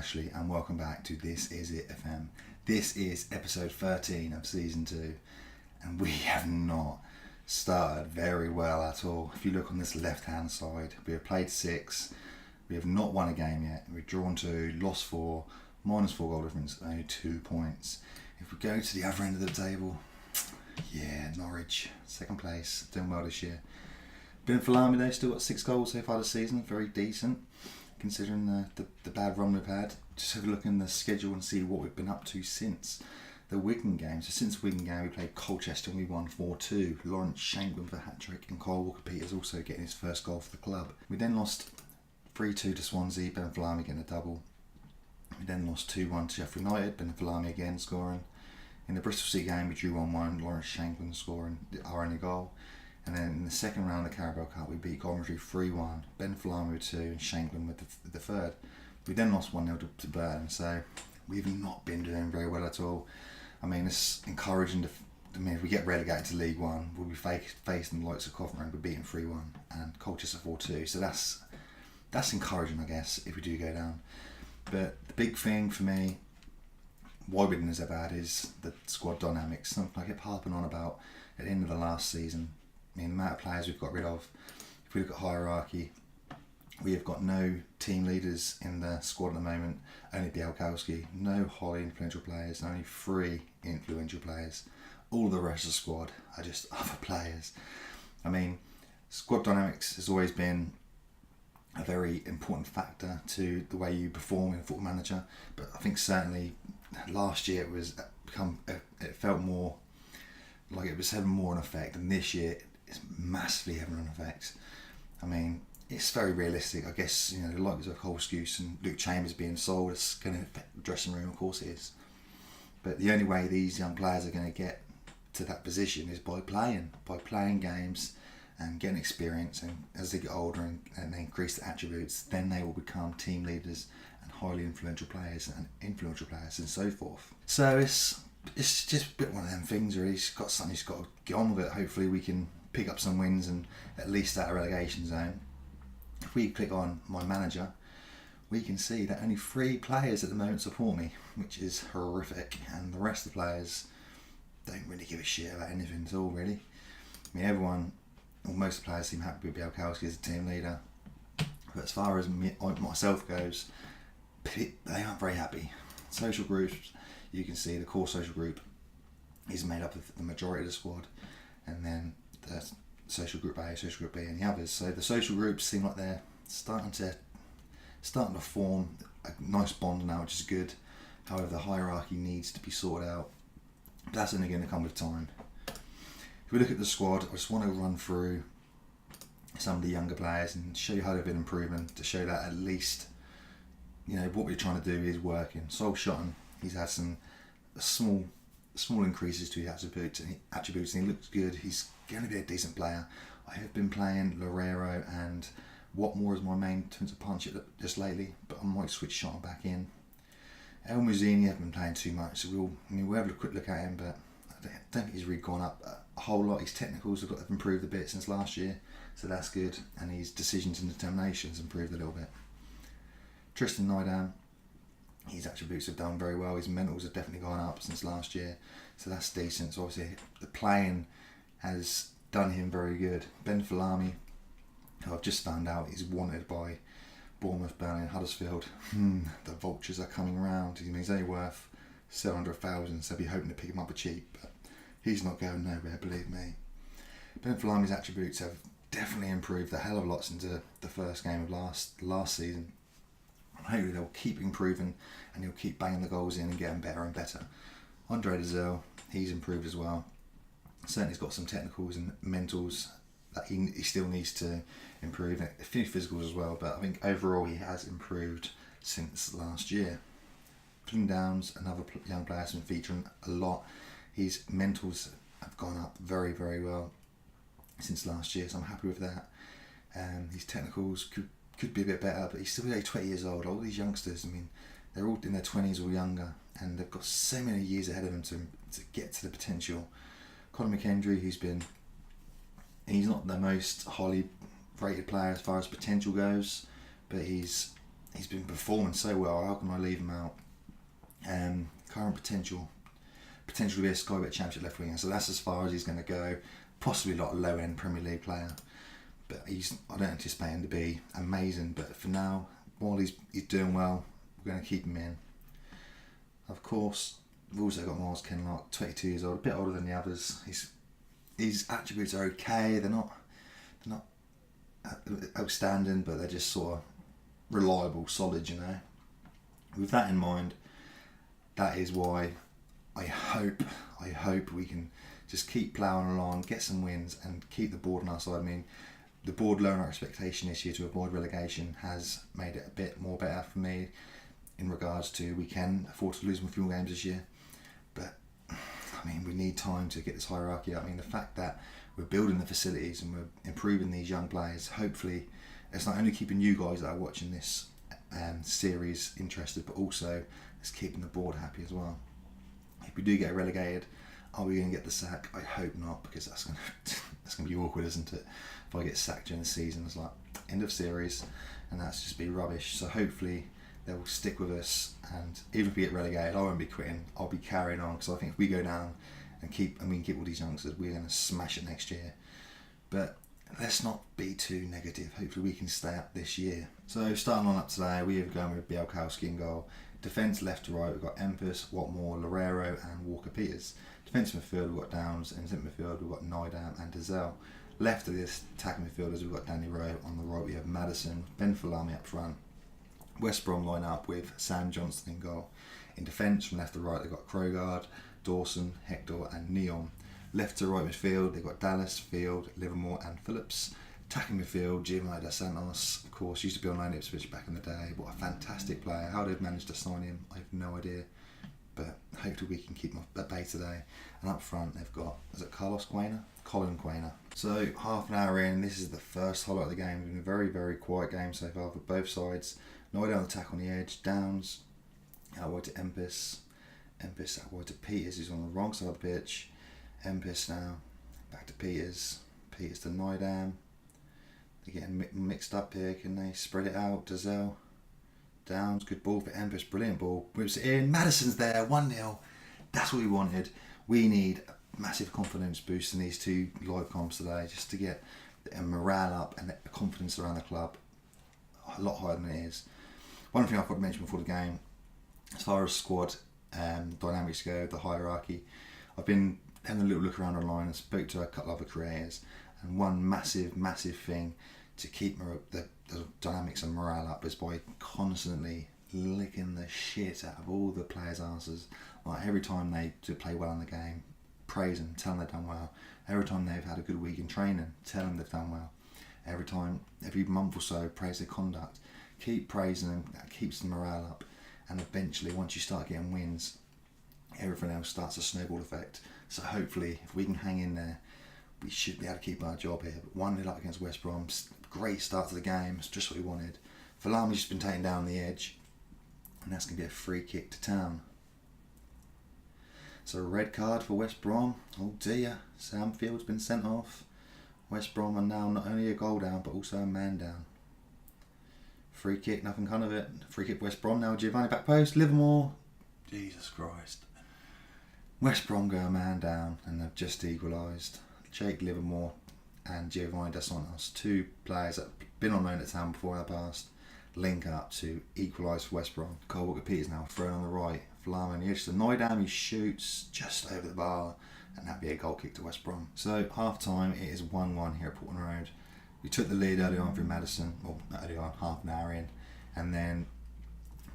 Ashley, and welcome back to This Is It FM. This is episode 13 of season 2, and we have not started very well at all. If you look on this left hand side, we have played 6, we have not won a game yet, we've drawn 2, lost 4, minus 4 goal difference, only 2 points. If we go to the other end of the table, Norwich, second place, doing well this year. Benfalami though, still got 6 goals so far this season, very decent considering the bad run we've had. Just have a look in the schedule and see what we've been up to since the Wigan game. So since the Wigan game we played Colchester and we won 4-2. Lawrence Shanklin for a hat-trick and Kyle Walker-Peters also getting his first goal for the club. We then lost 3-2 to Swansea, Benfalami getting a double. We then lost 2-1 to Sheffield United, Benfalami again scoring. In the Bristol City game we drew 1-1, Lawrence Shanklin scoring our only goal. And then in the second round of the Carabao Cup, we beat Coventry 3-1, Benfalami with 2 and Shanklin with the third. We then lost 1-0 to Burton, so we've not been doing very well at all. I mean, it's encouraging if we get relegated to League One, we'll be facing the likes of Coventry and we're beating 3-1 and Colchester 4-2. So that's encouraging, I guess, if we do go down. But the big thing for me, why we didn't so bad, is the squad dynamics. Something I kept harping on about at the end of the last season. I mean, the amount of players we've got rid of. If we look at hierarchy, we have got no team leaders in the squad at the moment, only Bielkowski, no highly influential players, only 3 influential players. All the rest of the squad are just other players. I mean, squad dynamics has always been a very important factor to the way you perform in a Football Manager, but I think certainly last year it felt more like it was having more an effect, and this year it's massively having an effect. I mean, it's very realistic. I guess, the likes of Cole Skuse and Luke Chambers being sold is going to affect the dressing room, of course it is. But the only way these young players are going to get to that position is by playing games and getting experience, and as they get older and they increase their attributes, then they will become team leaders and highly influential players and so forth. So it's just a bit one of them things really. He's got something he's got to get on with it. Hopefully we can pick up some wins and at least out of relegation zone. If we click on my manager, we can see that only 3 players at the moment support me, which is horrific, and the rest of the players don't really give a shit about anything at all really. I mean, most of the players seem happy with Bielkowski as a team leader, but as far as myself goes, they aren't very happy. Social groups, you can see the core social group is made up of the majority of the squad, and then the social group A, social group B and the others. So the social groups seem like they're starting to form a nice bond now, which is good. However, the hierarchy needs to be sorted out, but that's only going to come with time. If we look at the squad, I just want to run through some of the younger players and show you how they've been improving, to show that at least what we're trying to do is working. Sol Shotton, he's had some small increases to his attributes and he looks good. He's going to be a decent player. I have been playing Lorero and Watmore as my main defensive partnership just lately, but I might switch Shotton back in. El Muzzini, I've been playing too much, so we'll have a quick look at him, but I don't think he's really gone up a whole lot. His technicals have improved a bit since last year, so that's good, and his decisions and determinations improved a little bit. Tristan Nydam, his attributes have done very well. His mentals have definitely gone up since last year, so that's decent. So obviously the playing has done him very good. Benfalami, who I've just found out he's wanted by Bournemouth, Burnley and Huddersfield. The vultures are coming around. He's only worth 700,000, so I'll be hoping to pick him up cheap, but he's not going nowhere, believe me. Benfalami's attributes have definitely improved a hell of a lot since the first game of last season. Hopefully they'll keep improving and he'll keep banging the goals in and getting better and better. Andre Dezel, he's improved as well. Certainly he's got some technicals and mentals that he still needs to improve, and a few physicals as well, but I think overall he has improved since last year. Flynn Downs, another young player, has been featuring a lot. His mentals have gone up very, very well since last year, so I'm happy with that. His technicals could be a bit better, but he's still only 20 years old. All these youngsters, they're all in their 20s or younger, and they've got so many years ahead of them to get to the potential. Conor McKendry, he's not the most highly rated player as far as potential goes, but he's he's been performing so well. How can I leave him out? Current potential to be a Sky Bet Championship left winger. So that's as far as he's going to go. Possibly not a low end Premier League player, but I don't anticipate him to be amazing. But for now, while he's doing well, we're going to keep him in. Of course, we've also got Miles Kenlock, 22 years old, a bit older than the others. His attributes are okay. They're not outstanding, but they're just sort of reliable, solid. With that in mind, that is why I hope we can just keep ploughing along, get some wins, and keep the board on our side. I mean, the board lowering our expectation this year to avoid relegation has made it a bit more better for me in regards to we can afford to lose a few games this year. But I mean, we need time to get this hierarchy up. I mean, the fact that we're building the facilities and we're improving these young players, hopefully it's not only keeping you guys that are watching this series interested, but also it's keeping the board happy as well. If we do get relegated, are we going to get the sack? I hope not, because that's going to be awkward, isn't it? If I get sacked during the season, it's like end of series, and that's just be rubbish. So hopefully they will stick with us, and even if we get relegated, I won't be quitting. I'll be carrying on, because I think if we go down and we can keep all these youngsters, we're going to smash it next year. But let's not be too negative. Hopefully we can stay up this year. So starting on up today, we have gone with Bielkowski in goal. Defence left to right, we've got Empus, Watmore, Lorero and Walker-Peters. Defence midfield, we've got Downs, and centre midfield, we've got Nydam and Dazelle. Left of this attacking midfielders, we've got Danny Rowe. On the right, we have Madison, Ben Falami up front. West Brom line up with Sam Johnston in goal. In defence, from left to right, they've got Krogard, Dawson, Hector and Neon. Left to right midfield, they've got Dallas, Field, Livermore and Phillips. Attacking midfield, Giovanni Dos Santos, of course, used to be on loan at Ipswich back in the day. What a fantastic player. How they've managed to sign him, I have no idea. But hopefully we can keep him at bay today. And up front, they've got, is it Carlos Quainer? Colin Quainer. So half an hour in, this is the first highlight of the game. It's been a very, very quiet game so far for both sides. Nydam on the attack on the edge. Downs out wide to Empus. Empus out wide to Peters, who's on the wrong side of the pitch. Empus now back to Peters. Peters to Nydam. They're getting mixed up here. Can they spread it out? Dazelle. Downs. Good ball for Empus. Brilliant ball. Whips it in. Madison's there. 1-0. That's what we wanted. We need a massive confidence boost in these two live comps today, just to get the morale up and the confidence around the club a lot higher than it is. One thing I forgot to mention before the game, as far as squad dynamics go, the hierarchy, I've been having a little look around online and spoke to a couple of other creators, and one massive thing to keep the dynamics and morale up is by constantly licking the shit out of all the players' asses. Like every time they do play well in the game, praise them, tell them they've done well. Every time they've had a good week in training, tell them they've done well. Every month or so, praise their conduct. Keep praising them, that keeps the morale up. And eventually, once you start getting wins, everything else starts a snowball effect. So hopefully, if we can hang in there, we should be able to keep our job here. But 1-0 up against West Brom, great start to the game. It's just what we wanted. Falami's just been taken down the edge, and that's going to be a free kick to Town. So a red card for West Brom. Oh dear, Sam Field's been sent off. West Brom are now not only a goal down, but also a man down. Free kick, nothing kind of it. Free kick West Brom now. Giovanni back post. Livermore. Jesus Christ. West Brom go a man down, and they've just equalised. Jake Livermore and Giovanni Dos Santos, two players that have been on loan at Town before in the past, link up to equalise for West Brom. Cole Walker-Peters now thrown on the right. Falami on the edge to Nydam, he shoots just over the bar, and that'd be a goal kick to West Brom. So half time, it is 1-1 here at Portland Road. We took the lead early on through Madison, well not early on, half an hour in, and then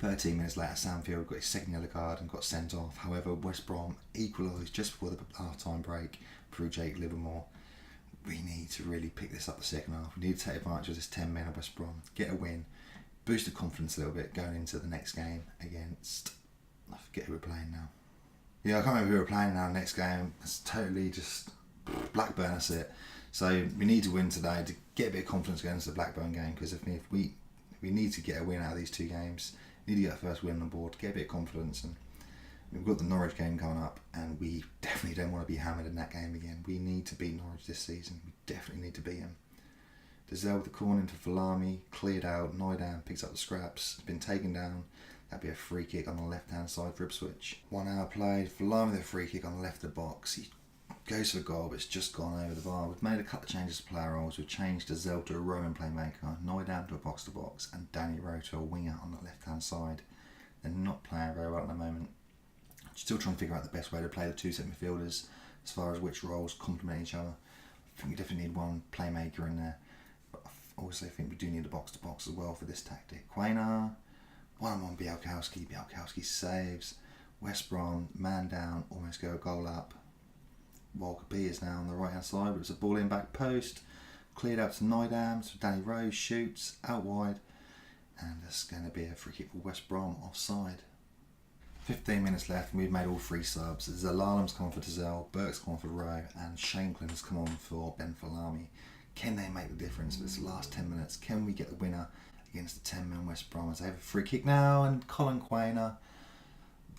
13 minutes later Sam Field got his second yellow card and got sent off. However, West Brom equalised just before the half time break through Jake Livermore. We need to really pick this up the second half. We need to take advantage of this 10 men of West Brom, get a win, boost the confidence a little bit going into the next game against, I forget who we're playing now. Yeah, I can't remember who we're playing now next game. It's totally just Blackburn, that's it. So we need to win today to get a bit of confidence going into the Blackburn game, because if we need to get a win out of these two games, we need to get the first win on the board, get a bit of confidence. And we've got the Norwich game coming up, and we definitely don't want to be hammered in that game again. We need to beat Norwich this season. We definitely need to beat them. Dazelle with the corner into Falami, cleared out, Nydam picks up the scraps, it's been taken down. That'd be a free kick on the left hand side for Ipswich. 1 hour played, Falami with a free kick on the left of the box. He goes for the goal, but it's just gone over the bar. We've made a couple of changes to player roles. We've changed Dazelle to a Roman playmaker, Nydam to a box to box, and Danny Rowe to a winger on the left hand side. They're not playing very well at the moment. Still trying to figure out the best way to play the two centre midfielders as far as which roles complement each other. I think we definitely need one playmaker in there. But I also think we do need a box to box as well for this tactic. Quainer, 1-on-1 Białkowski. Białkowski saves. West Brom, man down, almost go a goal up. Walker Peters now on the right hand side, but it's a ball in back post. Cleared out to Nydam, so Danny Rose shoots out wide. And there's going to be a free kick for West Brom offside. 15 minutes left and we've made all 3 subs. Zalalam's come on for Dazelle, Burke's come on for Rowe, and Shankland has come on for Ben Falami. Can they make the difference for this last 10 minutes? Can we get the winner against the 10-man West Brom? As they have a free kick now, and Colin Quainer,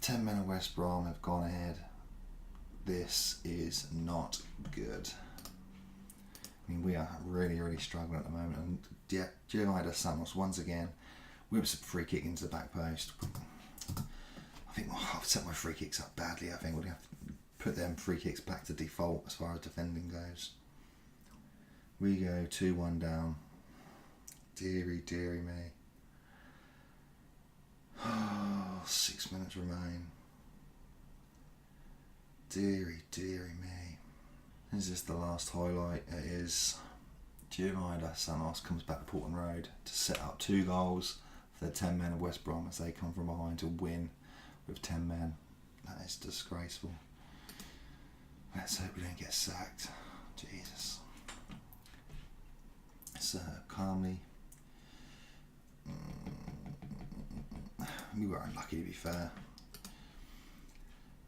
10 men of West Brom have gone ahead. This is not good. I mean, we are really, really struggling at the moment. And Giovanni Santos once again whips a free kick into the back post. I think I've set my free kicks up badly. I think we're going to have to put them free kicks back to default as far as defending goes. We go 2-1 down. Deary, deary me. 6 minutes remain. Deary, deary me. Is this the last highlight? It is. Giovanni Santos comes back to Portland Road to set up 2 goals for the 10 men of West Brom as they come from behind to win with 10 men. That is disgraceful. Let's hope we don't get sacked. Jesus. So calmly. We were unlucky, to be fair.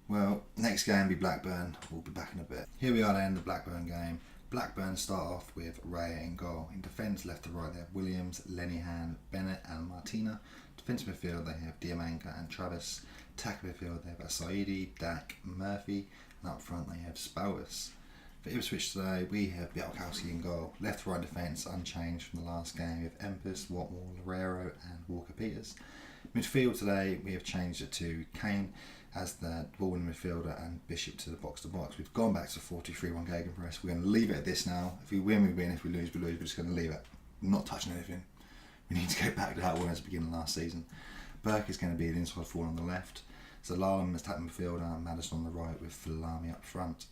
Well, next game will be Blackburn. We'll be back in a bit. Here we are at the end of the Blackburn game. Blackburn start off with Ray in goal. In defence, left to right, they have Williams, Lenihan, Bennett and Martina. Defence midfield, they have Diamanka and Travis. Attack midfield, they have Asaidi, Dak, Murphy. And up front, they have Spoutus. For Ipswich today, we have Białkowski in goal. Left to right defence, unchanged from the last game. We have Empus, Watmore, Lorero and Walker Peters. Midfield today, we have changed it to Kane as the ball-winning midfielder and Bishop to the box-to-box. We've gone back to 4-2-3-1 gegenpress. We're going to leave it at this now. If we win, we win. If we lose, we lose. We're just going to leave it. We're not touching anything. We need to go back to how it was at the beginning of last season. Burke is going to be the inside forward on the left. Zalalam is attacking midfielder, Madison on the right with Falami up front.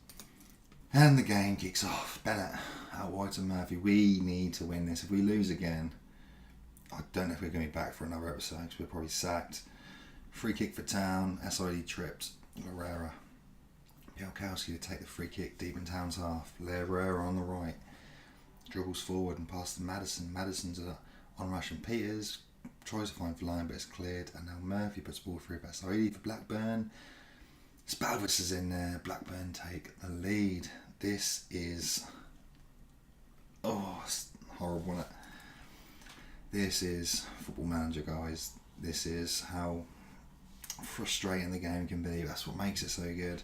And the game kicks off. Bennett out wide to Murphy. We need to win this. If we lose again, I don't know if we're going to be back for another episode because we're probably sacked. Free kick for Town. SID tripped. Lorera. Białkowski to take the free kick deep in Town's half. Lorera on the right. Dribbles forward and passes to Madison. Madison's on rush and Peters. Tries to find Falami but it's cleared. And now Murphy puts the ball through for SID for Blackburn. Spalvis is in there. Blackburn take the lead. This is... it's horrible, isn't it? This is Football Manager, guys. This is how frustrating the game can be. That's what makes it so good.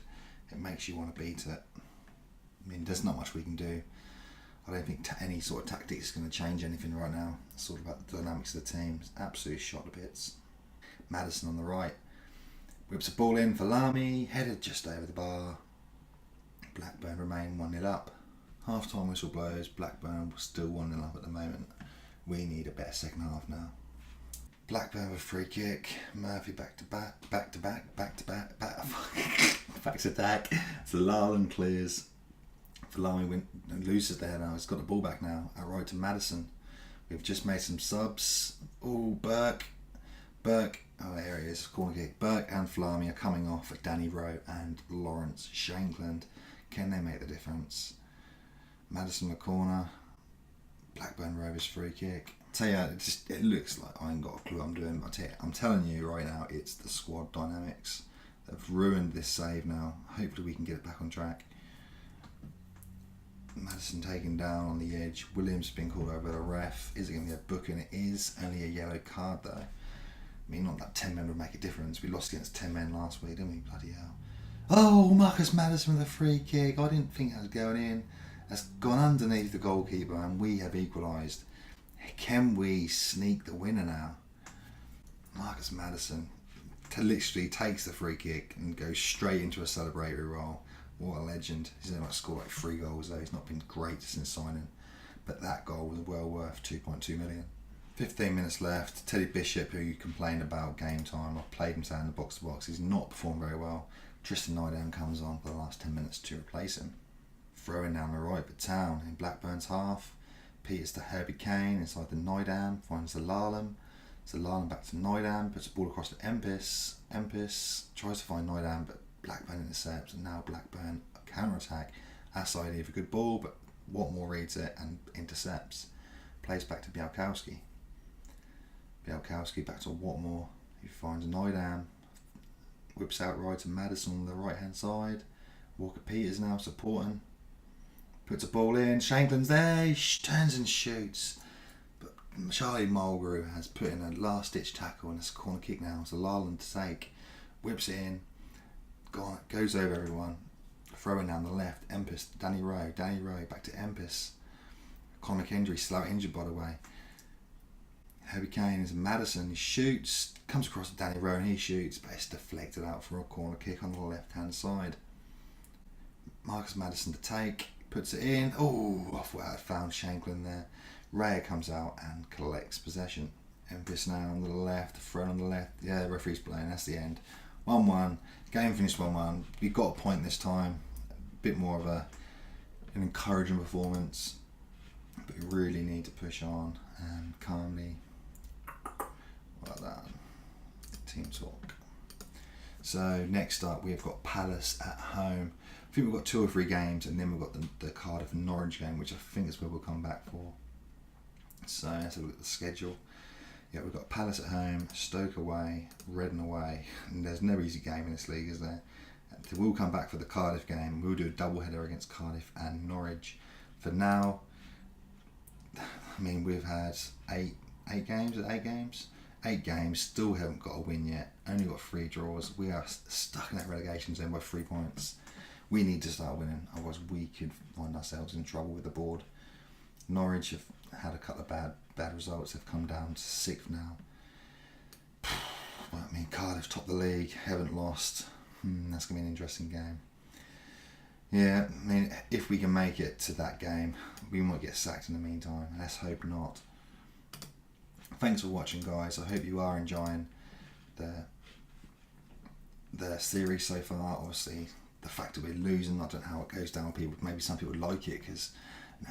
It makes you want to beat it. I mean, there's not much we can do. I don't think any sort of tactics is going to change anything right now. It's all about the dynamics of the team. It's absolutely shot to bits. Madison on the right. Whips a ball in for Lamy. Headed just over the bar. Blackburn remain 1-0 up. Half-time whistle blows. Blackburn still 1-0 up at the moment. We need a better second half now. Blackburn with free kick. Murphy back to back to back. Zalalam clears. Falami loses there now. He's got the ball back now. Right to Madison. We've just made some subs. Burke. Oh, there he is. Corner kick. Burke and Falami are coming off for Danny Rowe and Lawrence Shankland. Can they make the difference? Madison the corner. Blackburn Rovers free kick. Tell you, it looks like I ain't got a clue what I'm doing, but I'm telling you right now, it's the squad dynamics that have ruined this save now. Hopefully we can get it back on track. Madison taken down on the edge. Williams been called over the ref. Is it going to be a booking? It is. Only a yellow card though. I mean, not that 10 men would make a difference. We lost against 10 men last week, didn't we? Bloody hell. Oh, Marcus Madison with a free kick. I didn't think that was going in. has gone underneath the goalkeeper and we have equalised. Can we sneak the winner now? Marcus Maddison literally takes the free kick and goes straight into a celebratory role. What a legend. He's only scored like 3 goals though. He's not been great since signing. But that goal was well worth 2.2 million. 15 minutes left. Teddy Bishop, who you complained about game time, I've played him down in the box to box. He's not performed very well. Tristan Nydam comes on for the last 10 minutes to replace him. Throwing down the right for Town in Blackburn's half. Peters to Herbie Kane inside the Nydam, finds the Zalalem. Zalalem back to Nydam, puts the ball across to Empis. Empis tries to find Nydam, but Blackburn intercepts, and now Blackburn counter-attack. That's idea of a good ball, but Watmore reads it and intercepts. Plays back to Białkowski. Białkowski back to Watmore, who finds Nydam. Whips out right to Maddison on the right-hand side. Walker Peters now supporting. Puts a ball in. Shankland's there. He turns and shoots. But Charlie Mulgrew has put in a last-ditch tackle and it's a corner kick now. It's a Larland to take. Whips it in. Goes over everyone. Throwing down the left. Empis, Danny Rowe. Danny Rowe back to Empis. Conor McKendry still out injured, by the way. Herbie Kane is Maddison. He shoots. Comes across to Danny Rowe and he shoots. But it's deflected out for a corner kick on the left-hand side. Marcus Maddison to take. Puts it in. Oh, off where I found Shankland there. Raya comes out and collects possession. Empis now on the left. Thrown on the left. Yeah, the referee's playing. That's the end. 1-1. Game finished 1-1. We got a point this time. A bit more of an encouraging performance. But we really need to push on and calmly. Like that. Team talk. So next up we've got Palace at home. I think we've got 2 or 3 games and then we've got the Cardiff and Norwich game, which I think is where we'll come back for. So let's have a look at the schedule. Yeah, we've got Palace at home, Stoke away, Reading away, and there's no easy game in this league, is there? We'll come back for the Cardiff game. We'll do a double header against Cardiff and Norwich. For now, I mean, we've had 8 games. 8 games, still haven't got a win yet. Only got 3 draws. We are stuck in that relegation zone by 3 points. We need to start winning, otherwise we could find ourselves in trouble with the board. Norwich have had a couple of bad results. They've come down to 6th now. I mean, Cardiff top the league, haven't lost. That's going to be an interesting game. Yeah, I mean, if we can make it to that game, we might get sacked in the meantime. Let's hope not. Thanks for watching, guys. I hope you are enjoying the series so far. Obviously, the fact that we're losing, I don't know how it goes down with people. Maybe some people like it because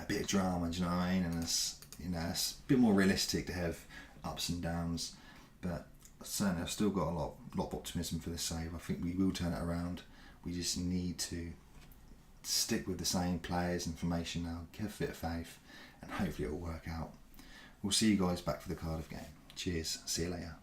a bit of drama, do you know what I mean? And it's a bit more realistic to have ups and downs. But certainly, I've still got a lot of optimism for this save. I think we will turn it around. We just need to stick with the same players and formation now, give a bit of faith, and hopefully it will work out. We'll see you guys back for the Cardiff game. Cheers. See you later.